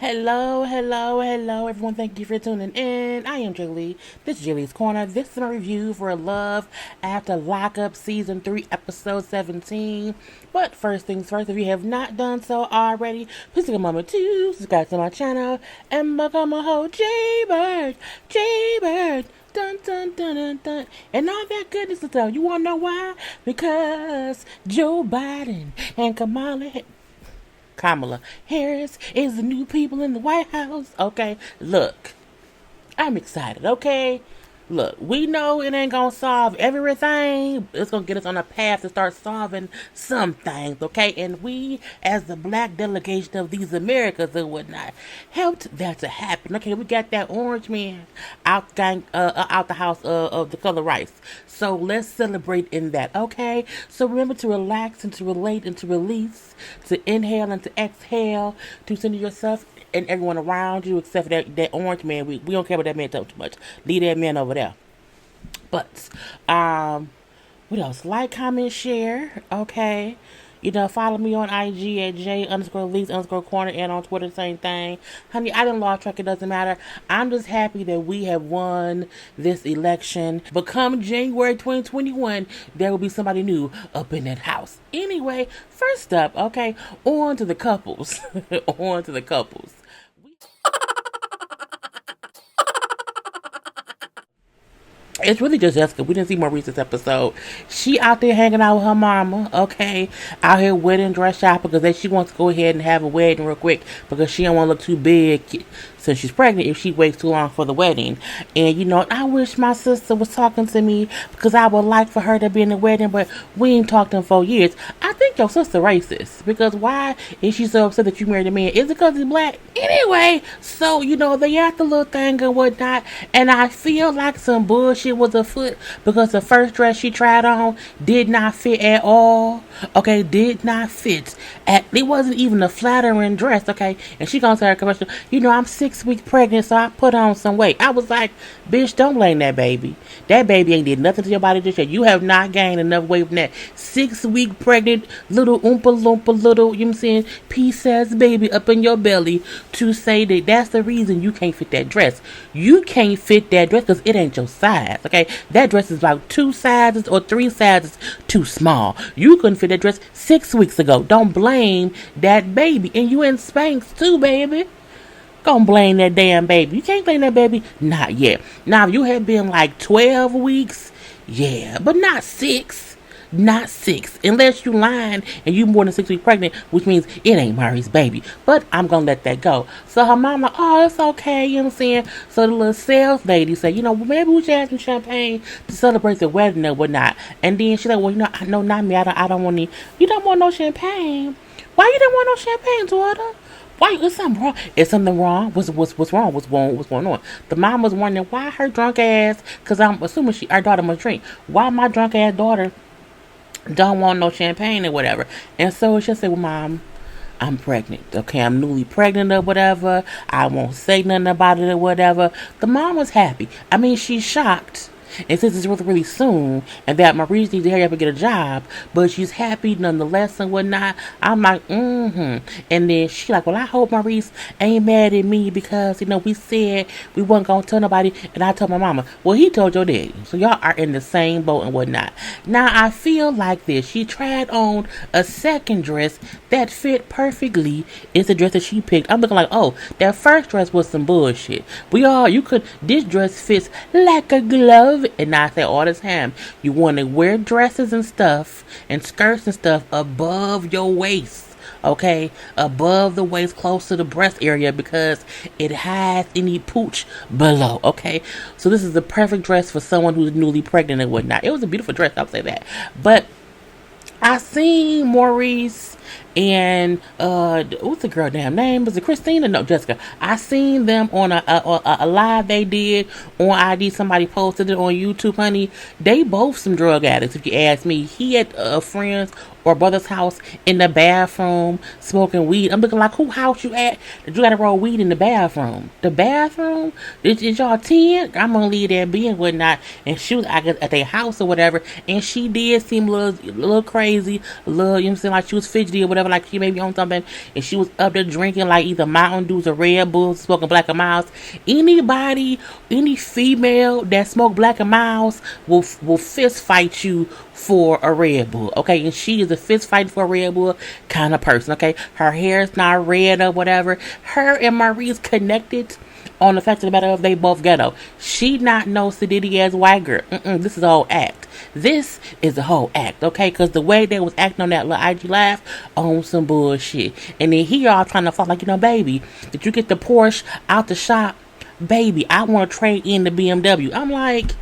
Hello, everyone. Thank you for tuning in. I am JayLee. This is JLeesCorner. This is my review for Love After Lockup Season 3, Episode 17. But first things first, if you have not done so already, please take a moment to subscribe to my channel and become a whole JayBird. JayBird. Dun dun dun dun dun. And all that goodness and stuff. You wanna know why? Because Joe Biden and Kamala Harris is the new people in the White House. Okay, look, I'm excited. Okay, look, we know it ain't gonna solve everything. It's gonna get us on a path to start solving some things. Okay, and we, as the black delegation of these Americas and whatnot, helped that to happen. Okay, we got that orange man out the house of the color rice. So let's celebrate in that. Okay, so remember to relax and to relate and to release, to inhale and to exhale, to center yourself and everyone around you, except for that orange man. We don't care about that man too much. Leave that man over there. But what else? Like, comment, share. Okay. Follow me on IG at J_Lees_Corner and on Twitter, same thing. Honey, I didn't lost track, it doesn't matter. I'm just happy that we have won this election. But come January 2021, there will be somebody new up in that house. Anyway, first up, okay, on to the couples. On to the couples. It's really just Jessica. We didn't see Maurice this episode. She out there hanging out with her mama, okay? Out here wedding dress shopping because she wants to go ahead and have a wedding real quick because she don't want to look too big since she's pregnant if she waits too long for the wedding. And, I wish my sister was talking to me because I would like for her to be in the wedding, but we ain't talked in 4 years. I think your sister racist because why is she so upset that you married a man? Is it because he's black? Anyway, so, they at the little thing and whatnot, and I feel like some bullshit was afoot because the first dress she tried on did not fit at all. Okay, did not fit. It wasn't even a flattering dress, okay? And she gonna say her commercial, I'm 6 weeks pregnant, so I put on some weight. I was like, bitch, don't blame that baby. That baby ain't did nothing to your body just yet. You have not gained enough weight from that 6 week pregnant little oompa loompa little, pea-sized baby up in your belly to say that that's the reason you can't fit that dress. You can't fit that dress because it ain't your size, okay? That dress is about 2 sizes or 3 sizes too small. You couldn't fit that dress 6 weeks ago. Don't blame that baby. And you in Spanx too, baby. Gonna blame that damn baby. You can't blame that baby. Not yet. Now, if you had been like 12 weeks, yeah, but not 6. Not 6. Unless you lying and you more than 6 weeks pregnant, which means it ain't Maurice's baby. But I'm gonna let that go. So her mom like, oh, it's okay, you know what I'm saying? So the little sales lady said, maybe we should have some champagne to celebrate the wedding or whatnot. And then she's like, well, I know not me. I don't want any. You don't want no champagne. Why you don't want no champagne, daughter? Why? Is something wrong? Is something wrong? What's wrong? What's going on? The mom was wondering why her drunk ass, because I'm assuming our daughter must drink. Why my drunk ass daughter don't want no champagne or whatever? And so she said, well, Mom, I'm pregnant. Okay, I'm newly pregnant or whatever. I won't say nothing about it or whatever. The mom was happy. I mean, she's shocked. And since it's really, really soon, and that Maurice needs to hurry up and get a job, but she's happy nonetheless and whatnot, I'm like, And then she like, well, I hope Maurice ain't mad at me because, we said we wasn't going to tell nobody, and I told my mama. Well, he told your daddy. So y'all are in the same boat and whatnot. Now, I feel like this. She tried on a second dress that fit perfectly. It's the dress that she picked. I'm looking like, oh, that first dress was some bullshit. This dress fits like a glove. And I say all the time, you want to wear dresses and stuff and skirts and stuff above your waist, okay? Above the waist, close to the breast area, because it hides any pooch below, okay? So this is the perfect dress for someone who's newly pregnant and whatnot. It was a beautiful dress, I'll say that. But I seen Maurice and what's the girl damn name? Was it Christina? No, Jessica. I seen them on a live they did on ID. Somebody posted it on YouTube, honey. They both some drug addicts, if you ask me. He had friends or brother's house in the bathroom smoking weed. I'm looking like, who house you at? Did you gotta roll weed in the bathroom? The bathroom? Is y'all 10? I'm gonna leave that be and whatnot. And she was, I guess, at their house or whatever. And she did seem a little crazy, a little, you know what I'm saying, like she was fidgety or whatever, like she may be on something. And she was up there drinking like either Mountain Dews or Red Bulls, smoking Black and Miles. Anybody, any female that smoke Black and Miles will fist fight you for a Red Bull, okay? And she is a fist fight for a Red Bull kind of person, okay? Her hair is not red or whatever. Her and Maurice connected on the fact of the matter of they both ghetto. She not no sedity ass white girl. This is a whole act. This is a whole act, okay? Because the way they was acting on that little IG live on some bullshit. And then he all trying to fall like, baby, did you get the Porsche out the shop? Baby, I want to trade in the BMW. I'm like,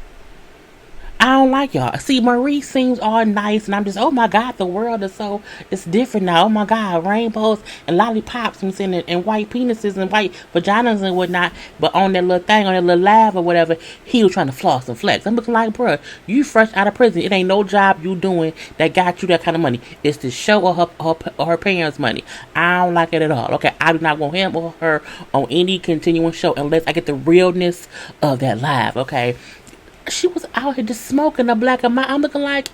I don't like y'all. See, Maurice seems all nice, and I'm just, oh my God, the world is so, it's different now. Oh my God, rainbows and lollipops and white penises and white vaginas and whatnot. But on that little thing, on that little live or whatever, he was trying to floss and flex. I'm looking like, bruh, you fresh out of prison. It ain't no job you doing that got you that kind of money. It's the show or her parents' money. I don't like it at all. Okay, I do not want him or her on any continuing show unless I get the realness of that live. Okay. She was out here just smoking a Black and Miles. I'm looking like,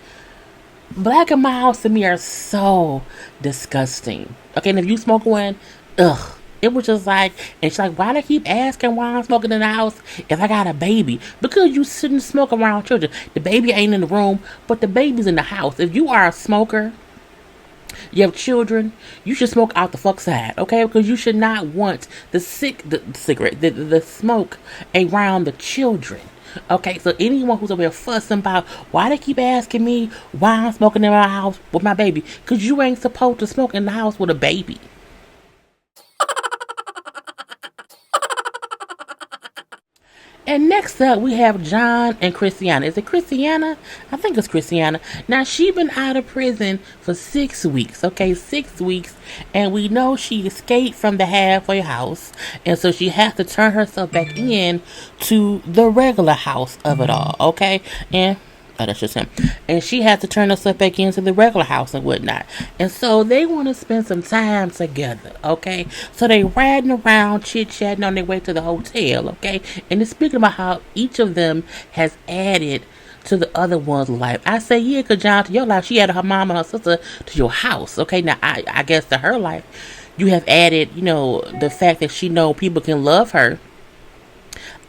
Black and Miles to me are so disgusting. Okay, and if you smoke one, ugh. It was just like, and she's like, why do I keep asking why I'm smoking in the house if I got a baby? Because you shouldn't smoke around children. The baby ain't in the room, but the baby's in the house. If you are a smoker, you have children, you should smoke out the fuck side, okay? Because you should not want the cigarette, the smoke around the children. Okay, so anyone who's over here fussing about why they keep asking me why I'm smoking in my house with my baby, because you ain't supposed to smoke in the house with a baby. And next up, we have John and KRISTIANNA. Is it KRISTIANNA? I think it's KRISTIANNA. Now, she been out of prison for 6 weeks, okay? 6 weeks. And we know she escaped from the halfway house. And so she has to turn herself back in to the regular house of it all, okay? And oh, that's just him. And she had to turn herself back into the regular house and whatnot. And so they want to spend some time together, okay? So they riding around, chit-chatting on their way to the hotel, okay? And they're speaking about how each of them has added to the other one's life. I say, yeah, because John, to your life, she added her mom and her sister to your house, okay? Now, I guess to her life, you have added, the fact that she know people can love her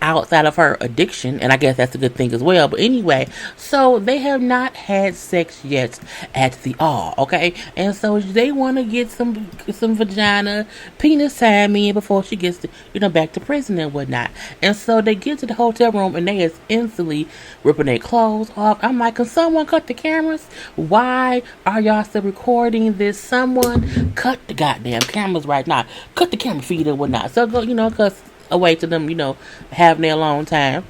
outside of her addiction, and I guess that's a good thing as well. But anyway, so they have not had sex yet at the all, okay? And so they want to get some vagina penis time in before she gets to, back to prison and whatnot. And so they get to the hotel room and they is instantly ripping their clothes off. I'm like, can someone cut the cameras? Why are y'all still recording this? Someone cut the goddamn cameras right now. Cut the camera feed and whatnot. So go, because away to them, having their alone time.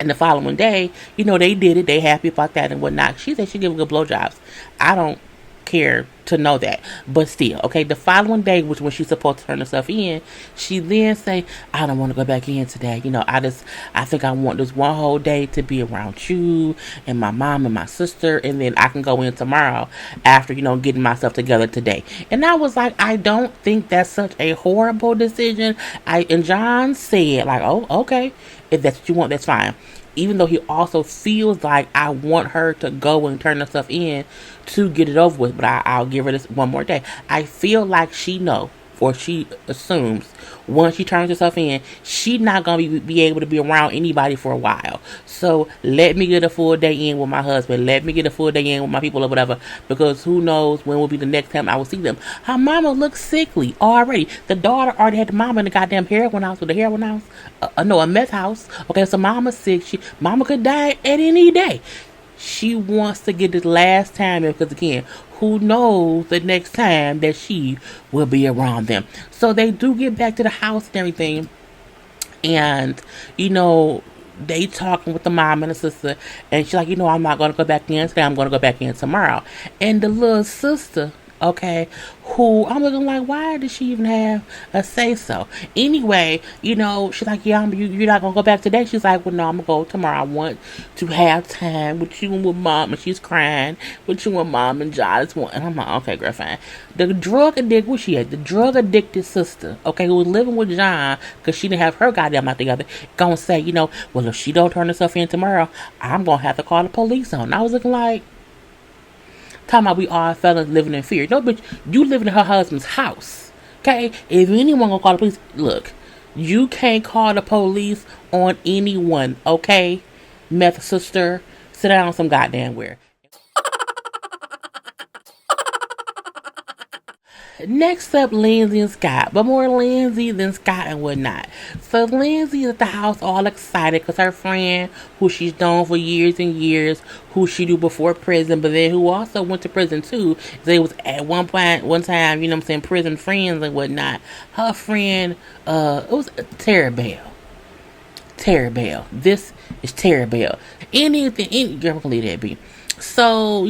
And the following day, they did it. They happy about that and whatnot. She said she giving good blowjobs. I don't care to know that, but still, okay. The following day, which when she's supposed to turn herself in, she then say, I don't want to go back in today. I think I want this one whole day to be around you and my mom and my sister, and then I can go in tomorrow after, getting myself together today. And I was like, I don't think that's such a horrible decision. And John said, like, oh, okay, if that's what you want, that's fine. Even though he also feels like I want her to go and turn herself in to get it over with, but I'll give her this one more day. I feel like she know, or she assumes, once she turns herself in, she's not going to be able to be around anybody for a while. So let me get a full day in with my husband. Let me get a full day in with my people or whatever, because who knows when will be the next time I will see them. Her mama looks sickly already. The daughter already had the mama in the goddamn heroin house with the heroin house. No, a meth house. Okay, so mama's sick. Mama could die at any day. She wants to get this last time in, because again, who knows the next time that she will be around them. So they do get back to the house and everything. And, they talking with the mom and the sister. And she's like, I'm not going to go back in today. I'm going to go back in tomorrow. And the little sister okay, who I'm looking like, why did she even have a say so? Anyway, she's like, yeah, you're not gonna go back today. She's like, well, no, I'm gonna go tomorrow. I want to have time with you and with mom. And she's crying with you and mom and John. And I'm like, okay, girl, fine. The drug addict, where she at? The drug addicted sister, okay, who was living with John because she didn't have her goddamn out together, gonna say, well, if she don't turn herself in tomorrow, I'm gonna have to call the police on. And I was looking like, talking about we all fellas living in fear. No, bitch, you living in her husband's house. Okay? If anyone gonna call the police, look, you can't call the police on anyone, okay? Meth sister, sit down some goddamn where. Next up, Lindsay and Scott, but more Lindsay than Scott and whatnot. So Lindsay is at the house all excited because her friend, who she's known for years and years, who she knew before prison, but then who also went to prison too. They was at one time, prison friends and whatnot. Her friend, it was Terabelle. This is Terabelle. Any girl can leave that be. So,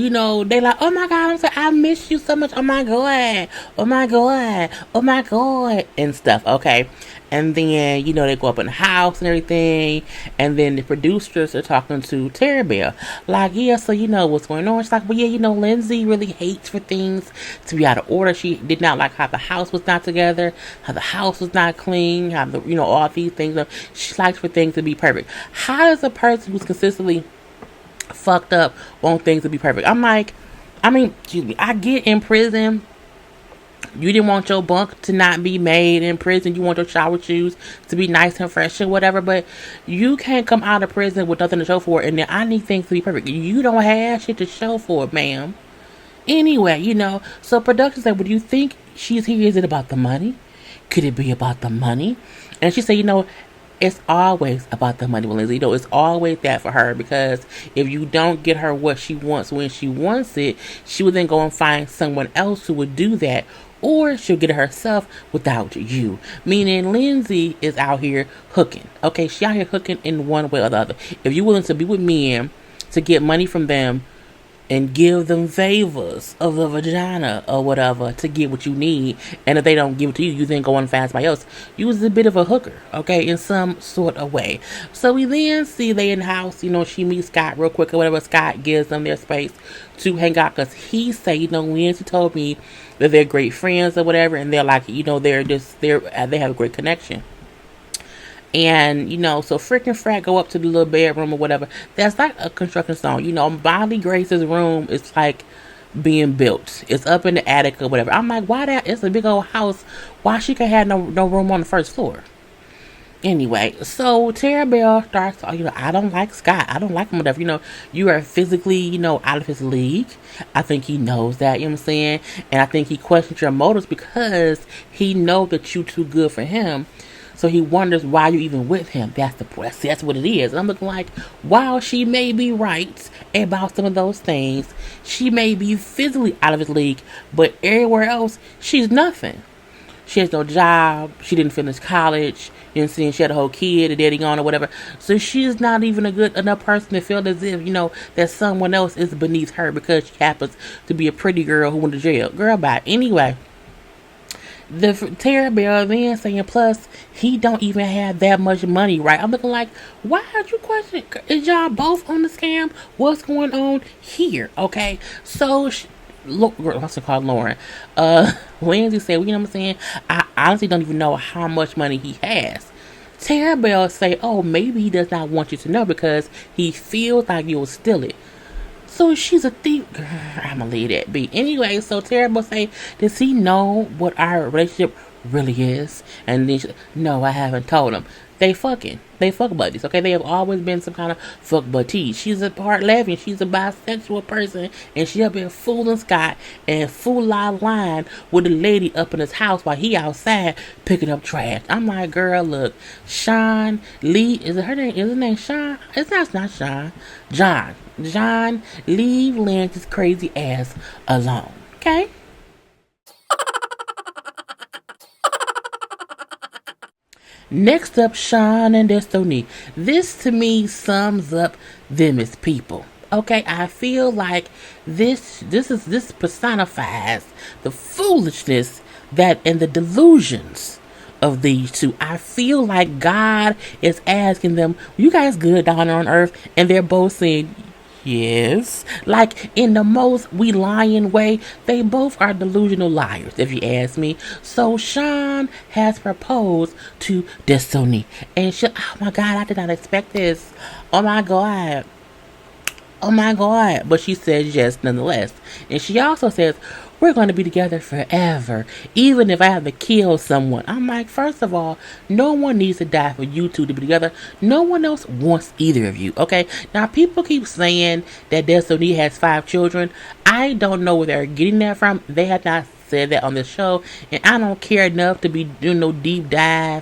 they like, oh my God, I miss you so much. Oh my God. Oh my God. Oh my God. And stuff, okay? And then, they go up in the house and everything. And then the producers are talking to Terabelle. Like, yeah, so what's going on? She's like, well, yeah, Lindsay really hates for things to be out of order. She did not like how the house was not together, how the house was not clean, how all these things. She likes for things to be perfect. How does a person who's consistently fucked up want things to be perfect? Excuse me, I get in prison, you didn't want your bunk to not be made in prison, you want your shower shoes to be nice and fresh and whatever, but you can't come out of prison with nothing to show for it, and then I need things to be perfect. You don't have shit to show for it, ma'am. Anyway, so production said, what do you think she's here? Is it about the money? Could it be about the money? And she said, it's always about the money, Lindsay. It's always that for her, because if you don't get her what she wants when she wants it, she will then go and find someone else who would do that, or she'll get it herself without you. Meaning Lindsay is out here hooking. Okay, she out here hooking in one way or the other. If you're willing to be with men to get money from them and give them favors of the vagina or whatever to get what you need, and if they don't give it to you, you then go and find somebody else. You was a bit of a hooker, okay, in some sort of way. So we then see they in the house, she meets Scott real quick or whatever. Scott gives them their space to hang out because he say, Nancy told me that they're great friends or whatever, and they're like, they have a great connection. And, so freaking frat go up to the little bedroom or whatever. That's like a construction zone. Bonnie Grace's room is like being built. It's up in the attic or whatever. I'm like, why that? It's a big old house. Why she can have no room on the first floor? Anyway, so Terabelle starts, I don't like Scott. I don't like him, whatever. You are physically, out of his league. I think he knows that, what I'm saying? And I think he questions your motives because he knows that you too good for him. So he wonders why you even with him. That's what it is. And I'm looking like, while she may be right about some of those things, she may be physically out of his league, but everywhere else, she's nothing. She has no job. She didn't finish college. She had a whole kid, a daddy gone or whatever. So she's not even a good enough person to feel as if, that someone else is beneath her because she happens to be a pretty girl who went to jail. Girl, bye. Anyway. The Terabelle then saying, plus he don't even have that much money, right? I'm looking like, why are you questioning? Is y'all both on the scam? What's going on here? Okay, so look, girl, what's it called, Lauren? Lindsay said, what I'm saying? I honestly don't even know how much money he has. Terabelle say, oh, maybe he does not want you to know because he feels like you'll steal it. So she's a thief. Girl, I'ma leave that be. Anyway, so Terabelle say, does he know what our relationship really is? And then no, I haven't told him. They fuck buddies, okay? They have always been some kind of fuck buddies. She's a part lesbian. She's a bisexual person, and she up here fooling Scott and line with the lady up in his house while he outside picking up trash. I'm like, girl, look, Sean Lee, is it her name? Is his name Sean? It's not Sean. John, leave Lance's crazy ass alone, okay? Next up, Shawn and Destiny. This to me sums up them as people. Okay, I feel like this personifies the foolishness that and the delusions of these two. I feel like God is asking them, "You guys good down on earth?" And they're both saying, "Yes." Like in the most we lying way, they both are delusional liars, if you ask me. So Shawn has proposed to Destiny, and oh my God, I did not expect this. Oh my God. Oh my God. But she says yes nonetheless. And she also says, "We're going to be together forever, even if I have to kill someone." I'm like, first of all, no one needs to die for you two to be together. No one else wants either of you, okay? Now, people keep saying that Destiny has 5 children. I don't know where they're getting that from. They have not said that on the show, and I don't care enough to be doing no deep dive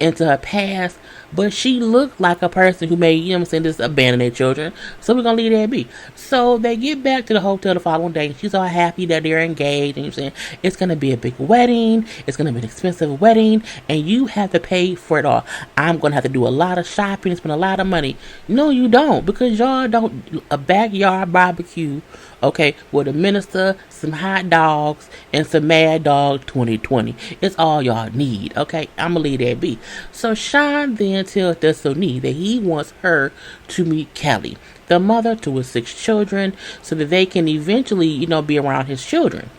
into her past, but she looked like a person who may, you know what I'm saying, just abandon their children. So we're gonna leave that be. So they get back to the hotel the following day, and she's all happy that they're engaged, and you're saying it's gonna be a big wedding, it's gonna be an expensive wedding, and you have to pay for it all. I'm gonna have to do a lot of shopping and spend a lot of money. No, you don't, because y'all don't a backyard barbecue, okay, with a minister, some hot dogs, and some Mad Dog 2020. It's all y'all need, okay? I'm gonna leave that be. So Shawn then tells Destiny that he wants her to meet Kelly, the mother to his 6 children, so that they can eventually, be around his children.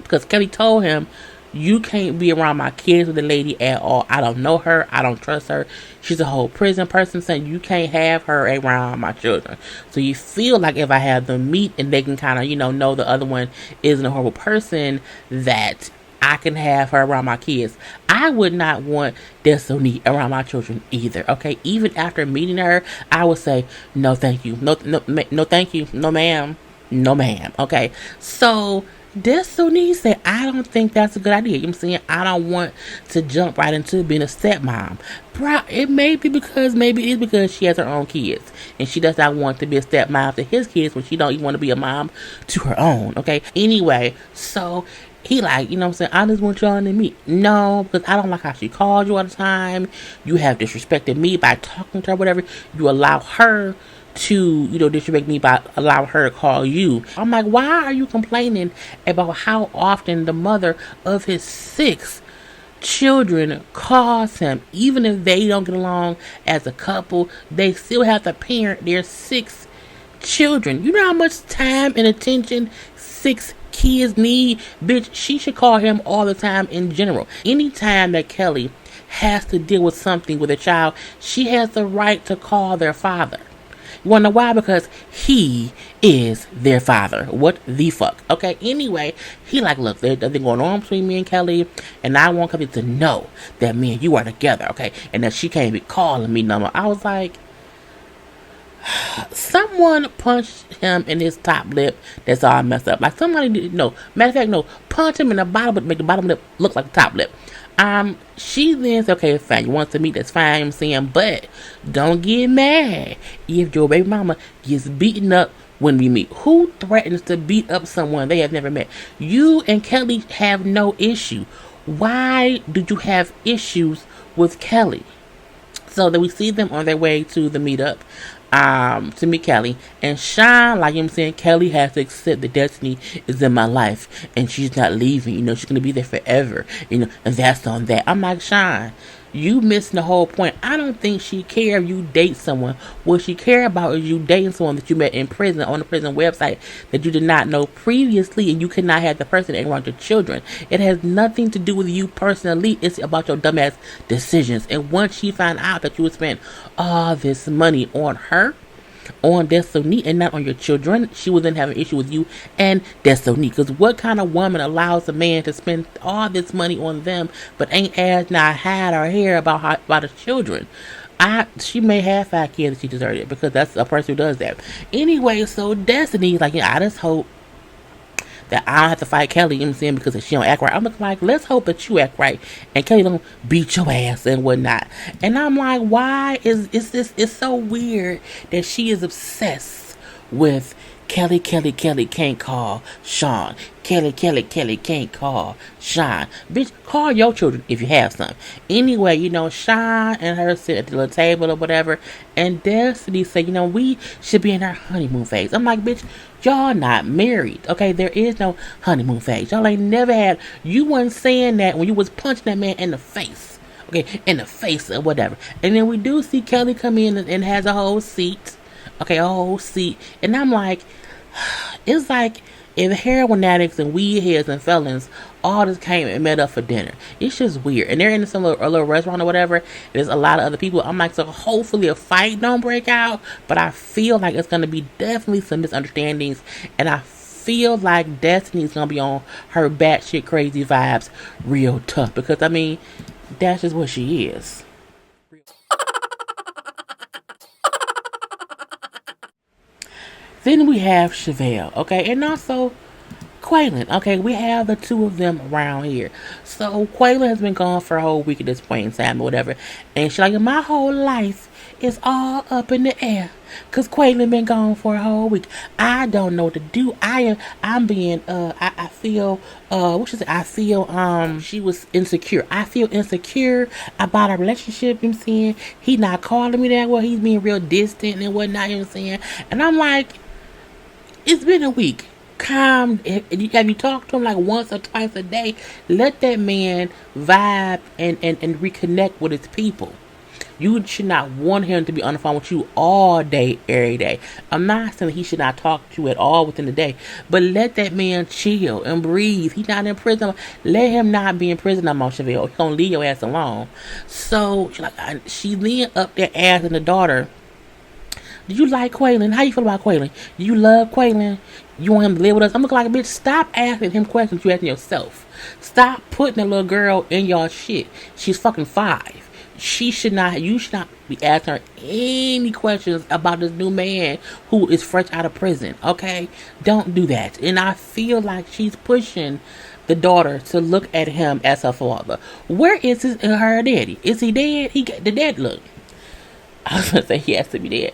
Because Kelly told him, "You can't be around my kids with the lady at all. I don't know her. I don't trust her. She's a whole prison person, saying you can't have her around my children." So you feel like if I have them meet and they can kind of, know the other one isn't a horrible person, that I can have her around my kids. I would not want Destiny around my children either, okay? Even after meeting her, I would say, "No, thank you. No, thank you. No, ma'am. No, ma'am." Okay? So Destiny said, "I don't think that's a good idea." You know what I'm saying? I don't want to jump right into being a stepmom. It may be because, maybe it's because she has her own kids, and she does not want to be a stepmom to his kids when she don't even want to be a mom to her own, okay? Anyway, so he like, what I'm saying, "I just want y'all to meet." No, because I don't like how she calls you all the time. You have disrespected me by talking to her, whatever. You allow her to, disrespect me by allowing her to call you. I'm like, why are you complaining about how often the mother of his 6 children calls him? Even if they don't get along as a couple, they still have to parent their 6 children. You know how much time and attention 6 kids need? Bitch, she should call him all the time in general. Anytime that Kelly has to deal with something with a child, she has the right to call their father. You wanna know why? Because he is their father. What the fuck? Okay, anyway, he like, "Look, there's nothing going on between me and Kelly, and I want Kelly to know that me and you are together, okay? And that she can't be calling me no more." I was like, someone punched him in his top lip. That's all messed up. Like somebody didn't know. Matter of fact, no, punch him in the bottom lip, make the bottom lip look like the top lip. She then said, "Okay, fine, you want to meet, that's fine," I'm saying, "but don't get mad if your baby mama gets beaten up when we meet." Who threatens to beat up someone they have never met? You and Kelly have no issue. Why did you have issues with Kelly? So that we see them on their way to the meetup, to meet Kelly, and Shawn, like, I'm saying, Kelly has to accept that Destiny is in my life, and she's not leaving, she's gonna be there forever, and that's on that. I'm like, Shawn, you missing the whole point. I don't think she care if you date someone. What she care about is you dating someone that you met in prison, on the prison website, that you did not know previously, and you could not have the person around your children. It has nothing to do with you personally. It's about your dumbass decisions. And once she found out that you would spend all this money on her, on Destiny, and not on your children, she would then have an issue with you and Destiny. Because what kind of woman allows a man to spend all this money on them but ain't as not had or hair about his children? She may have 5 kids that she deserted, because that's a person who does that. Anyway, so Destiny, like, I just hope that I don't have to fight Kelly, you know what I'm saying, because she don't act right. I'm like, let's hope that you act right and Kelly don't beat your ass and whatnot. And I'm like, why is this? It's so weird that she is obsessed with Kelly can't call Shawn. Kelly can't call Shawn. Bitch, call your children if you have some. Anyway, Shawn and her sit at the little table or whatever, and Destiny say, we should be in our honeymoon phase. I'm like, bitch, y'all not married, okay? There is no honeymoon phase. Y'all ain't never had. You wasn't saying that when you was punching that man in the face, okay? In the face or whatever. And then we do see Kelly come in and has a whole seat, okay, a whole seat. And I'm like, it's like if heroin addicts and weed heads and felons all just came and met up for dinner. It's just weird. And they're in some little restaurant or whatever. There's a lot of other people. I'm like, so hopefully a fight don't break out. But I feel like it's going to be definitely some misunderstandings. And I feel like Destiny's going to be on her batshit crazy vibes real tough. Because, I mean, that's just what she is. Then we have SHAVEL, okay, and also QUAYLON, okay. We have the two of them around here. So QUAYLON has been gone for a whole week at this point in time or whatever, and she's like, my whole life is all up in the air, cause QUAYLON been gone for a whole week. I don't know what to do. I'm being I feel she was insecure. I feel insecure about our relationship. You know what I'm saying? He not calling me that well. He's being real distant and whatnot. You know what I'm saying? And I'm like, it's been a week. Calm. Have you talked to him like once or twice a day? Let that man vibe and reconnect with his people. You should not want him to be on the phone with you all day, every day. I'm not saying he should not talk to you at all within the day, but let that man chill and breathe. He's not in prison. Let him not be in prison no more, SHAVEL. He's gonna leave your ass alone. So she leaned up there asking the daughter, do you like QUAYLON? How you feel about QUAYLON? Do you love QUAYLON? You want him to live with us? I'm looking like a bitch. Stop asking him questions you asking yourself. Stop putting a little girl in y'all shit. She's fucking 5. You should not be asking her any questions about this new man who is fresh out of prison, okay? Don't do that. And I feel like she's pushing the daughter to look at him as her father. Where is her daddy? Is he dead? The dad look. I was gonna say he has to be dead.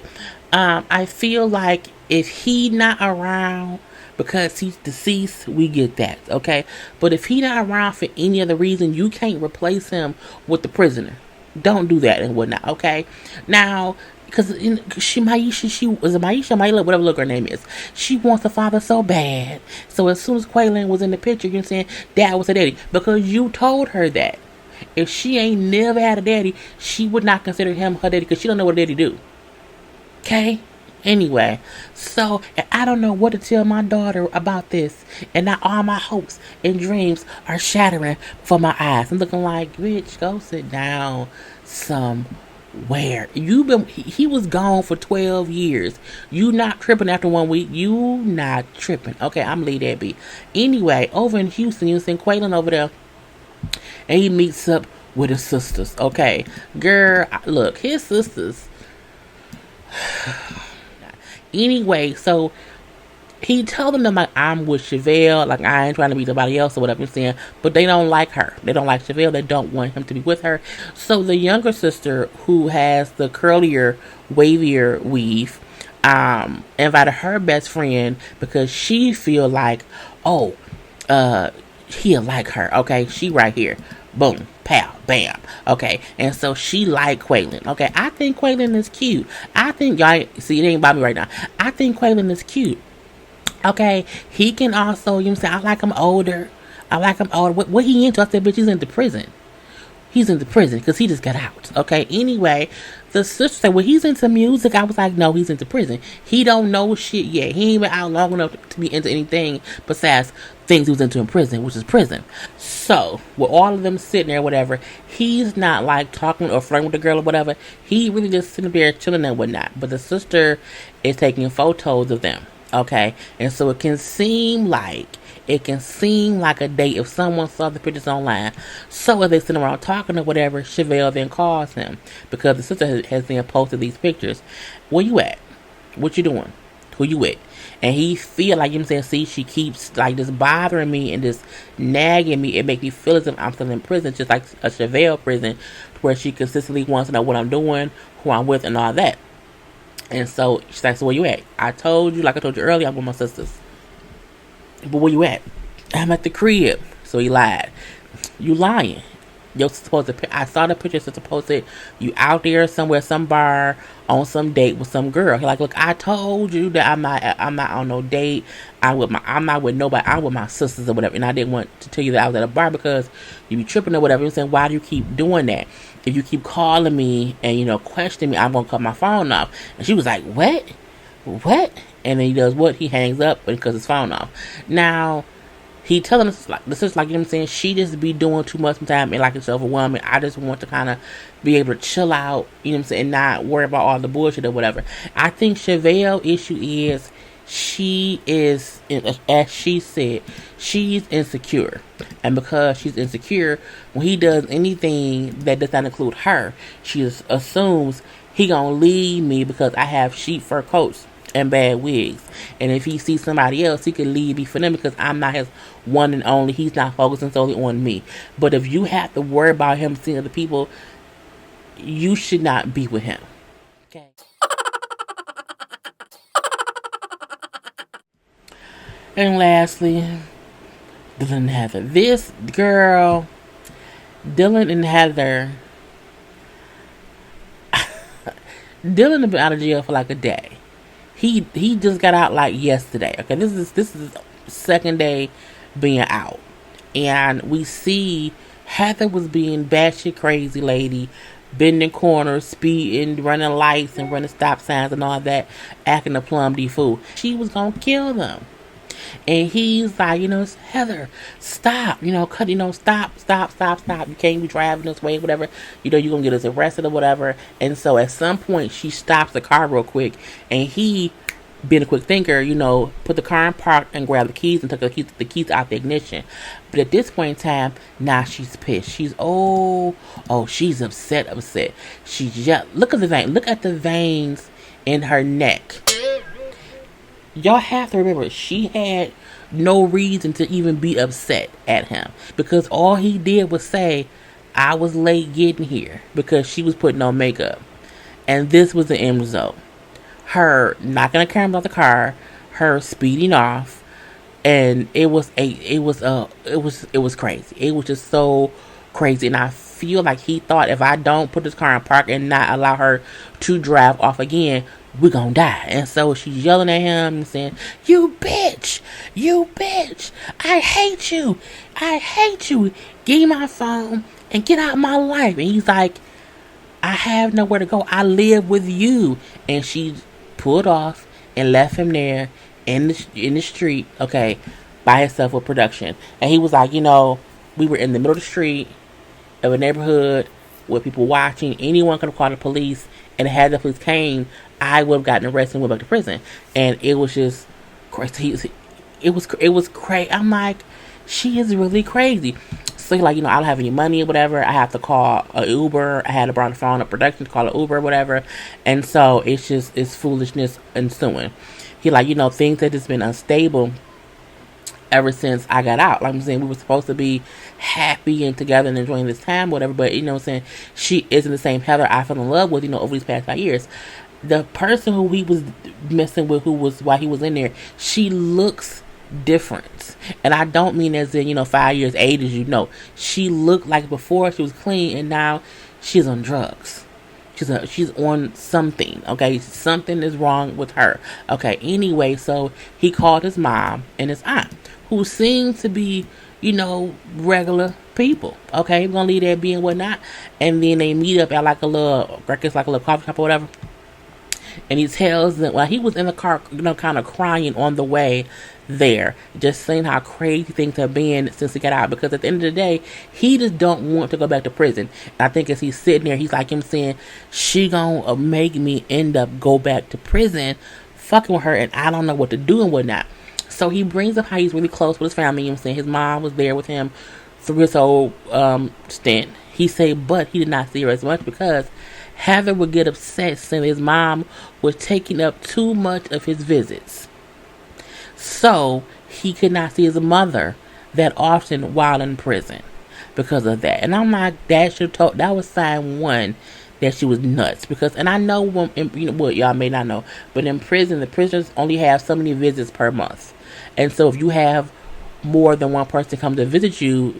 I feel like if he not around because he's deceased, we get that, okay? But if he not around for any other reason, you can't replace him with the prisoner. Don't do that and whatnot, okay? Now, because Maisha, whatever look her name is, she wants a father so bad. So as soon as QUAYLON was in the picture, you're saying dad was a daddy because you told her that. If she ain't never had a daddy, she would not consider him her daddy because she don't know what a daddy do. Okay? Anyway, so I don't know what to tell my daughter about this, and now all my hopes and dreams are shattering before my eyes. I'm looking like, bitch, go sit down somewhere. He was gone for 12 years. You not tripping after 1 week. You not tripping. Okay, I'm leave that be. Anyway, over in Houston, you seen QUAYLON over there, and he meets up with his sisters. Okay, girl, look, his sisters. Anyway, so he told them like, I'm with SHAVEL, like I ain't trying to be nobody else or whatever you're saying, but they don't like her. They don't like SHAVEL. They don't want him to be with her. So the younger sister, who has the curlier, wavier weave, invited her best friend because she feel like, he'll like her. Okay, she right here. Boom, pow, bam. Okay, and so she like QUAYLON. Okay, I think QUAYLON is cute. I think y'all see it ain't about me right now. I think QUAYLON is cute. Okay, he can also, you know what I'm saying, I like him older. What he into? I said, bitch, he's into prison. He's into prison because he just got out. Okay, anyway, the sister said, well, he's into music. I was like, no, he's into prison. He don't know shit yet. He ain't been out long enough to be into anything besides things he was into in prison, which is prison. So, with all of them sitting there, whatever, he's not like talking or flirting with the girl or whatever. He really just sitting there chilling and whatnot. But the sister is taking photos of them. Okay, and so it can seem like a date if someone saw the pictures online. So as they sit around talking or whatever, SHAVEL then calls him because the sister has then posted these pictures. Where you at? What you doing? Who you with? And he feel like, you know what I'm saying, see, she keeps like just bothering me and just nagging me. It makes me feel as if I'm still in prison, just like a SHAVEL prison, where she consistently wants to know what I'm doing, who I'm with, and all that. And so she's like, so where you at? I told you, like I told you earlier, I'm with my sisters. But where you at? I'm at the crib. So he lied. You lying. You're supposed to. I saw the pictures. It's supposed to. You out there somewhere, some bar, on some date with some girl. He like, look, I told you that I'm not. I'm not on no date. I'm not with nobody. I'm with my sisters or whatever. And I didn't want to tell you that I was at a bar because you be tripping or whatever. You're saying, why do you keep doing that? If you keep calling me and questioning me, I'm gonna cut my phone off. And she was like, what? What? And then he does what? He hangs up and cuts his phone off. Now. He telling us like this is like, you know what I'm saying, she just be doing too much sometimes and like it's overwhelming. I just want to kind of be able to chill out, you know what I'm saying, and not worry about all the bullshit or whatever. I think Chevelle issue is she is, as she said, she's insecure. And because she's insecure, when he does anything that does not include her, she assumes he gonna leave me because I have sheep fur coats and bad wigs. And if he sees somebody else, he could leave me for them because I'm not his one and only. He's not focusing solely on me. But if you have to worry about him seeing other people, you should not be with him. Okay. And lastly, Dylan and Heather. This girl, Dylan and Heather, Dylan has been out of jail for like a day. He just got out like yesterday. Okay, this is his second day being out, and we see Heather was being batshit crazy lady, bending corners, speeding, running lights, and running stop signs and all that, acting a plum D fool. She was gonna kill them. And he's like, Heather, stop, stop. You can't be driving this way, whatever. You're going to get us arrested or whatever. And so at some point, she stops the car real quick. And he, being a quick thinker, put the car in park and grabbed the keys and took the keys out the ignition. But at this point in time, now she's pissed. She's, she's upset. She's just, look at the veins in her neck. Y'all have to remember, she had no reason to even be upset at him. Because all he did was say, I was late getting here. Because she was putting on makeup. And this was the end result. Her knocking the camera out the car. Her speeding off. And it was crazy. It was just so crazy. And I feel like he thought, if I don't put this car in park and not allow her to drive off again, we're gonna die. And so she's yelling at him and saying, you bitch, I hate you, give me my phone and get out of my life. And he's like, I have nowhere to go, I live with you. And she pulled off and left him there in the street, okay, by himself with production. And he was like, we were in the middle of the street of a neighborhood with people watching. Anyone could have called the police, and had the police came, I would have gotten arrested and went back to prison. And it was just crazy. It was crazy. I'm like, she is really crazy. So like, I don't have any money or whatever. I have to call an Uber. I had to borrow the phone of production to call an Uber or whatever. And so it's foolishness ensuing. He like, things that just been unstable ever since I got out. Like I'm saying, we were supposed to be happy and together and enjoying this time, whatever. But she isn't the same Heather I fell in love with, over these past 5 years. The person who he was messing with, while he was in there, she looks different. And I don't mean as in 5 years age, as she looked like before she was clean, and now she's on drugs. She's on something, okay? Something is wrong with her. Okay, anyway, so he called his mom and his aunt, who seem to be, regular people. Okay, we're gonna leave that be and whatnot. And then they meet up at like a little coffee shop or whatever. And he tells them, he was in the car, kind of crying on the way there, just saying how crazy things have been since he got out. Because at the end of the day, he just don't want to go back to prison. And I think as he's sitting there, he's like him saying, she gonna make me end up go back to prison, fucking with her, and I don't know what to do and whatnot. So he brings up how he's really close with his family. His mom was there with him through his whole stint. He said, but he did not see her as much because Heather would get upset saying his mom was taking up too much of his visits. So he could not see his mother that often while in prison because of that. And I'm like, that was sign one that she was nuts. Because, and I know when, you know what, y'all may not know, but in prison, the prisoners only have so many visits per month. And so if you have more than one person come to visit you,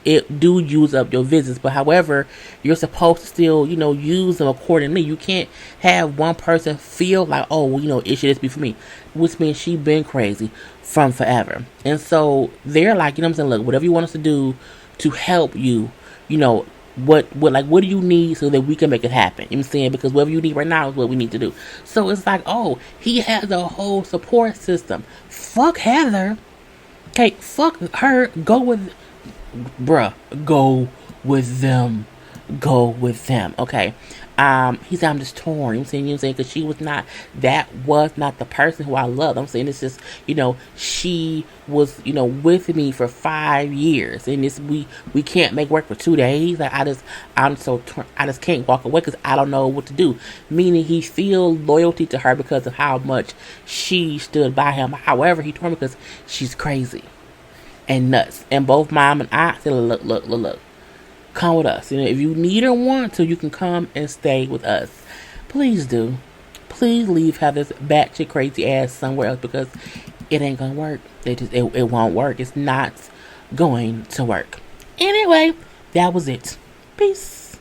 it do use up your visits. But however, you're supposed to still, you know, use them accordingly. You can't have one person feel like, oh, well, you know, it should just be for me, which means she been crazy from forever. And so they're like, you know what I'm saying, look, whatever you want us to do to help you, you know, what do you need so that we can make it happen? You know what I'm saying? Because whatever you need right now is what we need to do. So it's like, oh, he has a whole support system. Fuck Heather. Okay, fuck her. Go with, bruh, go with them. Go with them. Okay. He said, I'm just torn. You know what I'm saying? Because that was not the person who I loved. I'm saying it's just, you know, she was, you know, with me for 5 years, and we can't make work for 2 days. Like, I'm so torn. I just can't walk away because I don't know what to do. Meaning he feel loyalty to her because of how much she stood by him. However, he torn me because she's crazy and nuts. And both mom and I said, look. Come with us. You know, if you need or want to, you can come and stay with us. Please do. Please leave Heather's batshit crazy ass somewhere else, because it ain't gonna work. It won't work. It's not going to work. Anyway, that was it. Peace.